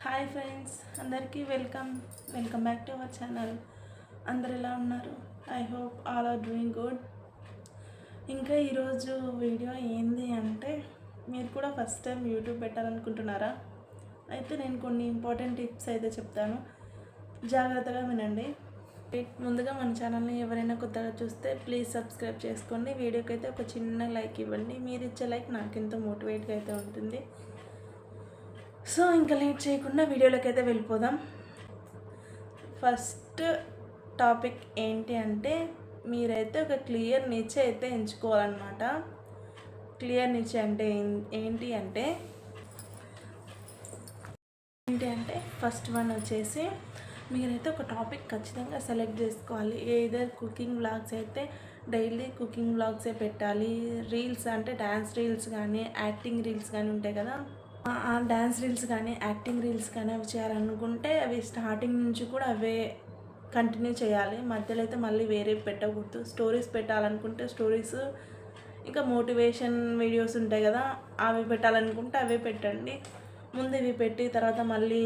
Hi friends, అందరికీ welcome back to our channel. అందరు ఎలా ఉన్నారు? I hope all are doing good. ఇంకా ఈరోజు వీడియో ఏంది అంటే, మీరు కూడా ఫస్ట్ టైం యూట్యూబ్ పెట్టాలనుకుంటున్నారా? అయితే నేను కొన్ని ఇంపార్టెంట్ టిప్స్ అయితే చెప్తాను, జాగ్రత్తగా వినండి. ముందుగా మన ఛానల్ని ఎవరైనా కొత్తగా చూస్తే ప్లీజ్ సబ్స్క్రైబ్ చేసుకోండి. వీడియోకి అయితే ఒక చిన్న లైక్ ఇవ్వండి. మీరు ఇచ్చే లైక్ నాకు ఎంతో మోటివేట్గా అయితే ఉంటుంది. సో ఇంకా లేట్ చేయకుండా వీడియోలోకి అయితే వెళ్ళిపోదాం. ఫస్ట్ టాపిక్ ఏంటి అంటే, మీరైతే ఒక క్లియర్ నిచ్ అయితే ఎంచుకోవాలన్నమాట. క్లియర్ నిచ్ అంటే ఏంటి అంటే ఫస్ట్ వన్ వచ్చేసి, మీరైతే ఒక టాపిక్ ఖచ్చితంగా సెలెక్ట్ చేసుకోవాలి. ఏదర్ కుకింగ్ వ్లాగ్స్ అయితే డైలీ కుకింగ్ వ్లాగ్సే పెట్టాలి. రీల్స్ అంటే డ్యాన్స్ రీల్స్ కానీ యాక్టింగ్ రీల్స్ కానీ ఉంటాయి కదా, ఆ డ్యాన్స్ రీల్స్ కానీ యాక్టింగ్ రీల్స్ కానీ అవి చేయాలనుకుంటే అవి స్టార్టింగ్ నుంచి కూడా అవే కంటిన్యూ చేయాలి. మధ్యలో అయితే మళ్ళీ వేరే పెట్టకూడదు. స్టోరీస్ పెట్టాలనుకుంటే స్టోరీస్, ఇంకా మోటివేషన్ వీడియోస్ ఉంటాయి కదా, అవి పెట్టాలనుకుంటే అవే పెట్టండి. ముందు ఇవి పెట్టి తర్వాత మళ్ళీ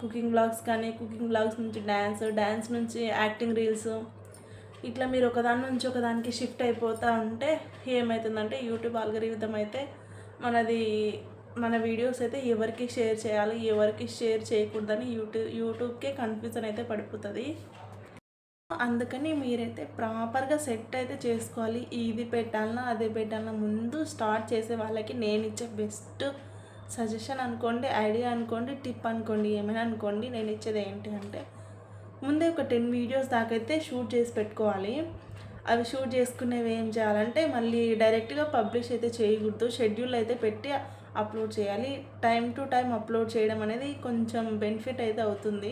కుకింగ్ వ్లాగ్స్ కానీ, కుకింగ్ వ్లాగ్స్ నుంచి డ్యాన్స్ నుంచి యాక్టింగ్ రీల్స్, ఇట్లా మీరు ఒకదాని నుంచి ఒకదానికి షిఫ్ట్ అయిపోతూ ఉంటే ఏమవుతుందంటే, యూట్యూబ్ ఆల్గోరిథం అయితే మన వీడియోస్ అయితే ఎవరికి షేర్ చేయాలి, ఎవరికి షేర్ చేయకూడదని యూట్యూబ్కే కన్ఫ్యూజన్ అయితే పడిపోతుంది. అందుకని మీరైతే ప్రాపర్గా సెట్ అయితే చేసుకోవాలి. ఇది పెట్టాలన్నా అదే పెట్టాలన్నా ముందు స్టార్ట్ చేసే వాళ్ళకి నేను ఇచ్చే బెస్ట్ సజెషన్ అనుకోండి, ఐడియా అనుకోండి, టిప్ అనుకోండి, ఏమైనా అనుకోండి, నేను ఇచ్చేది ఏంటి అంటే, ముందే ఒక 10 వీడియోస్ దాకా అయితే షూట్ చేసి పెట్టుకోవాలి. అవి షూట్ చేసుకునేవి ఏం చేయాలంటే, మళ్ళీ డైరెక్ట్గా పబ్లిష్ అయితే చేయకూడదు. షెడ్యూల్ అయితే పెట్టి అప్లోడ్ చేయాలి. టైం టు టైం అప్లోడ్ చేయడం అనేది కొంచెం బెనిఫిట్ అయితే అవుతుంది.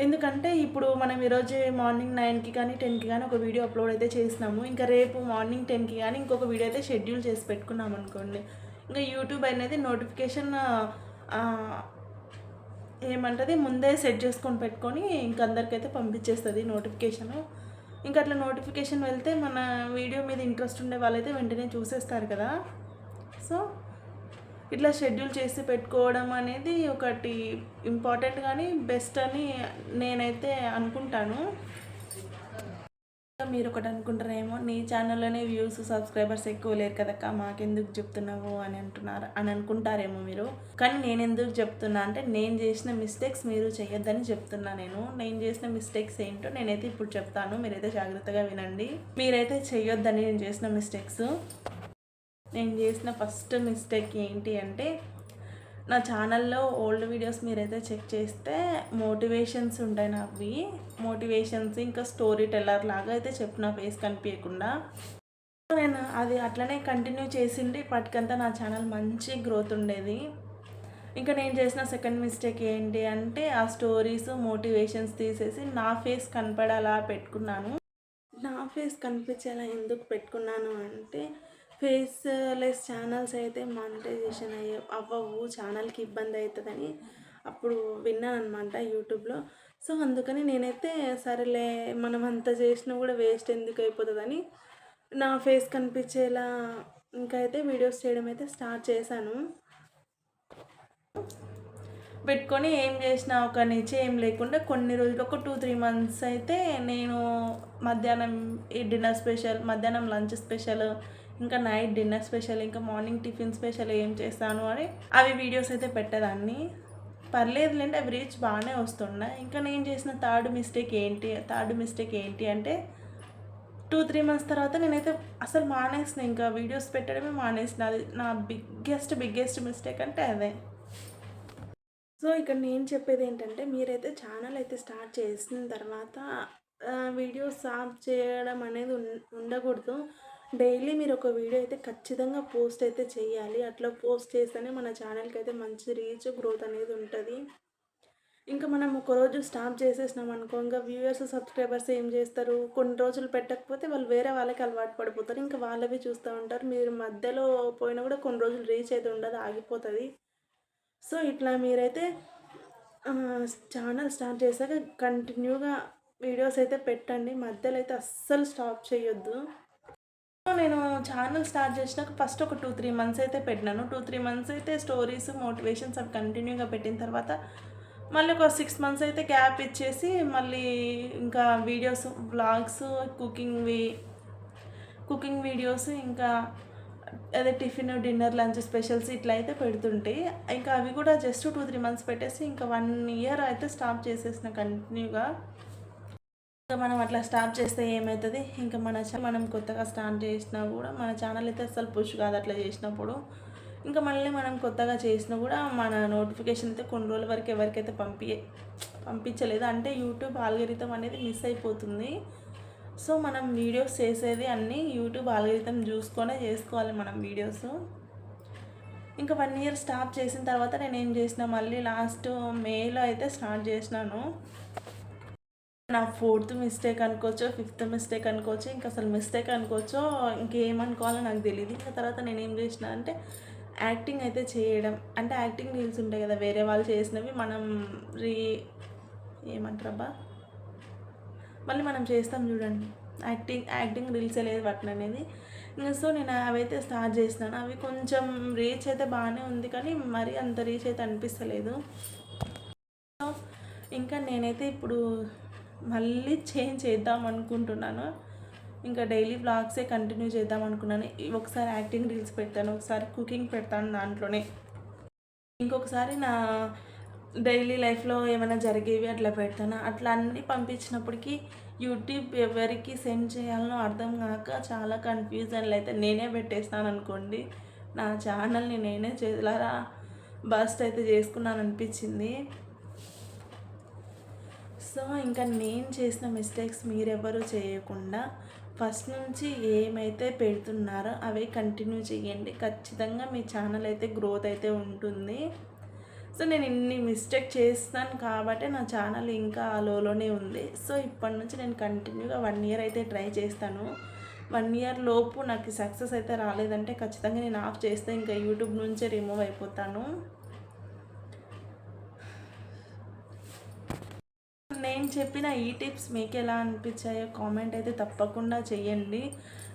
ఎందుకంటే ఇప్పుడు మనం ఈరోజు మార్నింగ్ 9కి కానీ 10కి కానీ ఒక వీడియో అప్లోడ్ అయితే చేసినాము. ఇంకా రేపు మార్నింగ్ 10కి కానీ ఇంకొక వీడియో అయితే షెడ్యూల్ చేసి పెట్టుకున్నాం అనుకోండి, ఇంకా యూట్యూబ్ అనేది నోటిఫికేషన్ ఏమంటుంది ముందే సెట్ చేసుకొని పెట్టుకొని ఇంక అందరికైతే పంపించేస్తుంది నోటిఫికేషను. ఇంకా అట్లా నోటిఫికేషన్ వెళ్తే మన వీడియో మీద ఇంట్రెస్ట్ ఉండే వాళ్ళైతే వెంటనే చూసేస్తారు కదా. సో ఇట్లా షెడ్యూల్ చేసి పెట్టుకోవడం అనేది ఒకటి ఇంపార్టెంట్ కానీ బెస్ట్ అని నేనైతే అనుకుంటాను. మీరు ఒకటి అనుకుంటారేమో, నీ ఛానల్లోనే వ్యూస్ సబ్స్క్రైబర్స్ ఎక్కువ లేరు కదక్క, మాకెందుకు చెప్తున్నావు అని అనుకుంటారేమో మీరు. కానీ నేను ఎందుకు చెప్తున్నా అంటే, నేను చేసిన మిస్టేక్స్ మీరు చేయొద్దని చెప్తున్నా. నేను చేసిన మిస్టేక్స్ ఏంటో నేనైతే ఇప్పుడు చెప్తాను, మీరైతే జాగ్రత్తగా వినండి. మీరైతే చేయొద్దని నేను చేసిన మిస్టేక్స్. నేను చేసిన ఫస్ట్ మిస్టేక్ ఏంటి అంటే, నా ఛానల్లో ఓల్డ్ వీడియోస్ మీరైతే చెక్ చేస్తే మోటివేషన్స్ ఉంటాయి నావి. మోటివేషన్స్ ఇంకా స్టోరీ టెల్లర్ లాగా అయితే చెప్పిన, ఫేస్ కనిపించకుండా. నేను అది అట్లనే కంటిన్యూ చేసింది, ఇప్పటికంతా నా ఛానల్ మంచి గ్రోత్ ఉండేది. ఇంకా నేను చేసిన సెకండ్ మిస్టేక్ ఏంటి అంటే, ఆ స్టోరీస్ మోటివేషన్స్ తీసేసి నా ఫేస్ కనపడేలా పెట్టుకున్నాను. నా ఫేస్ కనిపించేలా ఎందుకు పెట్టుకున్నాను అంటే, ఫేస్‌లెస్ ఛానల్స్ అయితే మానిటైజేషన్ అవ్వవు, ఛానల్‌కి ఇబ్బంది అవుతుందని అప్పుడు విన్నానన్నమాట యూట్యూబ్‌లో. సో అందుకని నేనైతే సరేలే, మనం అంత చేసినా కూడా వేస్ట్ ఎందుకు అయిపోతుందని నా ఫేస్ కనిపించేలా ఇంకా అయితే వీడియోస్ చేయడం అయితే స్టార్ట్ చేశాను. పెట్టుకొని ఏం చేసిన ఒక నిశ్చయం లేకుండా కొన్ని రోజులు, ఒక 2-3 మంత్స్ అయితే నేను మధ్యాహ్నం ఈ డిన్నర్ స్పెషల్, మధ్యాహ్నం లంచ్ స్పెషల్, ఇంకా నైట్ డిన్నర్ స్పెషల్, ఇంకా మార్నింగ్ టిఫిన్ స్పెషల్ ఏం చేస్తాను అని అవి వీడియోస్ అయితే పెట్టేదాన్ని. పర్లేదులేండి, అవి రీచ్ బాగానే వస్తుండే. ఇంకా నేను చేసిన థర్డ్ మిస్టేక్ ఏంటి అంటే, 2-3 మంత్స్ తర్వాత నేనైతే అసలు మానేసిన, ఇంకా వీడియోస్ పెట్టడమే మానేసిన. అది నా బిగ్గెస్ట్ మిస్టేక్ అంటే అదే. సో ఇక్కడ నేను చెప్పేది ఏంటంటే, మీరైతే ఛానల్ అయితే స్టార్ట్ చేసిన తర్వాత వీడియోస్ స్టార్ట్ చేయడం అనేది ఉండకూడదు. డైలీ మీరు ఒక వీడియో అయితే ఖచ్చితంగా పోస్ట్ అయితే చేయాలి. అట్లా పోస్ట్ చేస్తేనే మన ఛానల్కి అయితే మంచి రీచ్ గ్రోత్ అనేది ఉంటుంది. ఇంకా మనం ఒకరోజు స్టార్ట్ చేసేసినాం అనుకో, ఇంకా వ్యూవర్స్ సబ్స్క్రైబర్స్ ఏం చేస్తారు, కొన్ని రోజులు పెట్టకపోతే వాళ్ళు వేరే వాళ్ళకి అలవాటు పడిపోతారు. ఇంకా వాళ్ళవి చూస్తూ ఉంటారు. మీరు మధ్యలో పోయినా కూడా కొన్ని రోజులు రీచ్ అయితే ఉండదు, ఆగిపోతుంది. సో ఇట్లా మీరైతే ఛానల్ స్టార్ట్ చేశాక కంటిన్యూగా వీడియోస్ అయితే పెట్టండి, మధ్యలో అయితే అస్సలు స్టాప్ చేయొద్దు. నేను ఛానల్ స్టార్ట్ చేసినాక ఫస్ట్ ఒక 2-3 మంత్స్ అయితే పెట్టినాను. 2-3 మంత్స్ అయితే స్టోరీస్, మోటివేషన్స్ అవి కంటిన్యూగా పెట్టిన తర్వాత మళ్ళీ ఒక 6 మంత్స్ అయితే గ్యాప్ ఇచ్చేసి మళ్ళీ ఇంకా వీడియోస్, వ్లాగ్స్, కుకింగ్ వీడియోస్, ఇంకా అదే టిఫిన్, డిన్నర్, లంచ్ స్పెషల్స్ ఇట్లా అయితే పెడుతుంటే ఇంకా అవి కూడా జస్ట్ 2-3 మంత్స్ పెట్టేసి ఇంకా 1 ఇయర్ అయితే స్టాప్ చేసేసిన కంటిన్యూగా. ఇంకా మనం అట్లా స్టాప్ చేస్తే ఏమవుతుంది, ఇంకా మనం కొత్తగా స్టార్ట్ చేసినా కూడా మన ఛానల్ అయితే అసలు పుష్ కాదు అట్లా చేసినప్పుడు. ఇంకా మళ్ళీ మనం కొత్తగా చేసినా కూడా మన నోటిఫికేషన్ అయితే కొన్ని రోజుల వరకు ఎవరికైతే పంపించలేదు, అంటే యూట్యూబ్ ఆల్గోరిథం అనేది మిస్ అయిపోతుంది. సో మనం వీడియోస్ చేసేది అన్నీ యూట్యూబ్ ఆల్గోరిథం చూసుకొనే చేసుకోవాలి మనం వీడియోస్. ఇంకా 1 ఇయర్ స్టాప్ చేసిన తర్వాత నేను ఏం చేసిన, మళ్ళీ లాస్ట్ మేలో అయితే స్టార్ట్ చేసినాను. నా 4th మిస్టేక్ అనుకోవచ్చో, 5th మిస్టేక్ అనుకోవచ్చు, ఇంకా అసలు మిస్టేక్ అనుకోవచ్చో, ఇంకేమనుకోవాలో నాకు తెలియదు. ఇంకా తర్వాత నేను ఏం చేసిన అంటే యాక్టింగ్ అయితే చేయడం, అంటే యాక్టింగ్ రీల్స్ ఉంటాయి కదా వేరే వాళ్ళు చేసినవి, మనం ఏమంటారబ్బా మళ్ళీ మనం చేస్తాం చూడండి, యాక్టింగ్ రీల్స్ లేదు వాటిని అనేది. సో నేను అవైతే స్టార్ట్ చేసినాను. అవి కొంచెం రీచ్ అయితే బాగానే ఉంది, కానీ మరీ అంత రీచ్ అయితే అనిపిస్తలేదు. సో ఇంకా నేనైతే ఇప్పుడు మళ్ళీ చేంజ్ చేద్దాం అనుకుంటున్నాను. ఇంకా డైలీ వ్లాగ్సే కంటిన్యూ చేద్దాం అనుకున్నాను. ఒకసారి యాక్టింగ్ రీల్స్ పెడతాను, ఒకసారి కుకింగ్ పెడతాను దాంట్లోనే, ఇంకొకసారి నా డైలీ లైఫ్లో ఏమైనా జరిగేవి అట్లా పెడతాను. అట్లా అన్నీ పంపించినప్పటికీ యూట్యూబ్ ఎవరికి సెండ్ చేయాలనో అర్థం కాక చాలా కన్ఫ్యూజన్లు అయితే నేనే పెట్టేస్తాను అనుకోండి. నా ఛానల్ని నేనే చేతులారా బస్ట్ అయితే చేసుకున్నాను అనిపించింది. సో ఇంకా నేను చేసిన మిస్టేక్స్ మీరెవరు చేయకుండా ఫస్ట్ నుంచి ఏమైతే పెడుతున్నారో అవే కంటిన్యూ చేయండి. ఖచ్చితంగా మీ ఛానల్ అయితే గ్రోత్ అయితే ఉంటుంది. సో నేను ఇన్ని మిస్టేక్ చేస్తాను కాబట్టి నా ఛానల్ ఇంకా లోనే ఉంది. సో ఇప్పటి నుంచి నేను కంటిన్యూగా 1 ఇయర్ అయితే ట్రై చేస్తాను. 1 ఇయర్ లోపు నాకు సక్సెస్ అయితే రాలేదంటే ఖచ్చితంగా నేను ఆఫ్ చేస్తే ఇంకా యూట్యూబ్ నుంచే రిమూవ్ అయిపోతాను. నేను చెప్పిన ఈ టిప్స్ మీకు ఎలా అనిపించాయో కామెంట్ అయితే తప్పకుండా చేయండి.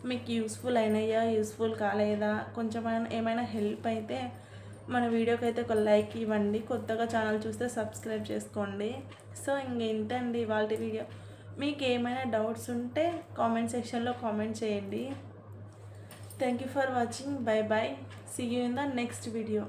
మీకు యూస్ఫుల్ అయినాయా, యూస్ఫుల్ కాలేదా, కొంచెం ఏమైనా హెల్ప్ అయితే మన వీడియోకి అయితే ఒక లైక్ ఇవ్వండి. కొత్తగా ఛానల్ చూస్తే సబ్స్క్రైబ్ చేసుకోండి. సో ఇంకేంటండి ఇవాళ వీడియో. మీకు ఏమైనా డౌట్స్ ఉంటే కామెంట్ సెక్షన్లో కామెంట్ చేయండి. Thank you for watching. Bye bye. See you in the next video.